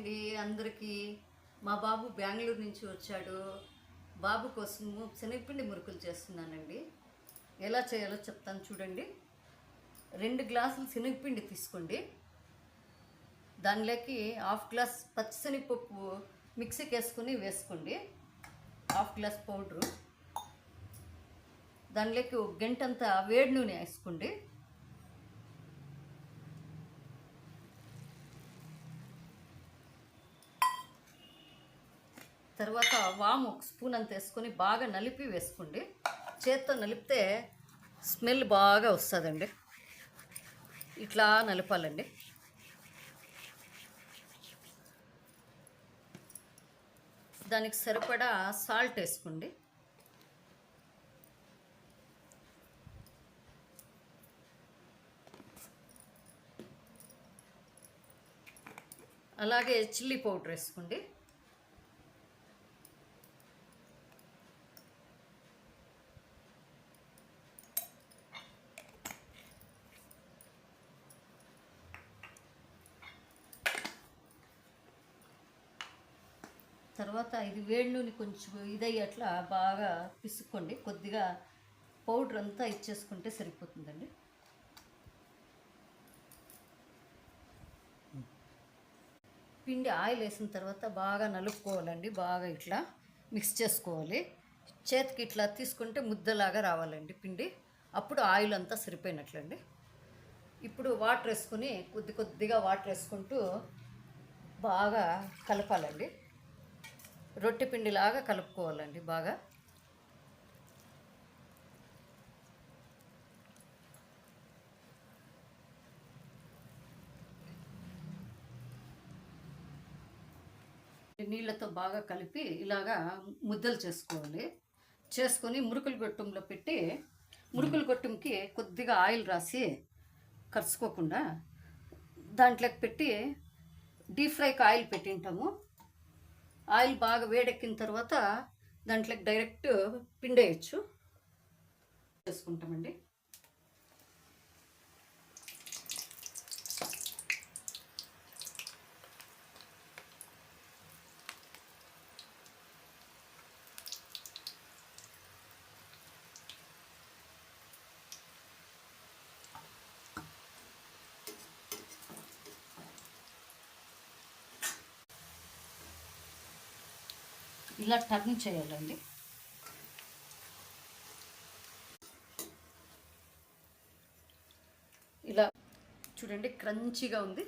అండి అందరికీ. మా బాబు బెంగళూరు నుంచి వచ్చాడు. బాబు కోసము శనగపిండి మురుకులు చేస్తున్నానండి. ఎలా చేయాలో చెప్తాను చూడండి. 2 గ్లాసులు శనగపిండి తీసుకోండి. దానిలోకి 1/2 గ్లాస్ పచ్చిశనగపప్పు మిక్సీకి వేసుకోండి. 1/2 గ్లాస్ పౌడరు. దానిలోకి 1 గంటంతా వేడి నూనె వేసుకోండి. తర్వాత వాము 1 స్పూన్ అంత వేసుకొని బాగా నలిపి వేసుకోండి. చేత్తో నలిపితే స్మెల్ బాగా వస్తుందండి. ఇట్లా నలపాలండి. దానికి సరిపడా సాల్ట్ వేసుకోండి. అలాగే చిల్లీ పౌడర్ వేసుకోండి. తర్వాత ఇది వేడి నూనె కొంచెం ఇదయ్యట్లా బాగా పిసుక్కోండి. కొద్దిగా పౌడర్ అంతా ఇచ్చేసుకుంటే సరిపోతుందండి. పిండి ఆయిల్ వేసిన తర్వాత బాగా నలుపుకోవాలండి. బాగా ఇట్లా మిక్స్ చేసుకోవాలి. చేతికి ఇట్లా తీసుకుంటే ముద్దలాగా రావాలండి పిండి. అప్పుడు ఆయిల్ అంతా సరిపోయినట్లండి. ఇప్పుడు వాటర్ వేసుకుని కొద్దిగా వాటర్ వేసుకుంటూ బాగా కలపాలండి. రొట్టె పిండిలాగా కలుపుకోవాలండి బాగా. నీళ్ళతో బాగా కలిపి ఇలాగా ముద్దలు చేసుకోవాలి. చేసుకొని మురుకులు గొట్టంలో పెట్టి మురుకులు గొట్టంకి కొద్దిగా ఆయిల్ రాసి కరుచుకోకుండా దాంట్లోకి పెట్టి డీప్ ఫ్రైకి ఆయిల్ పెట్టింటాము. ఆయిల్ బాగా వేడెక్కిన తర్వాత దాంట్లోకి డైరెక్ట్ పిండేయచ్చు చేసుకుంటామండి. ఇలా టర్న్ చేయాలండి. ఇలా చూడండి, క్రంచీగా ఉంది.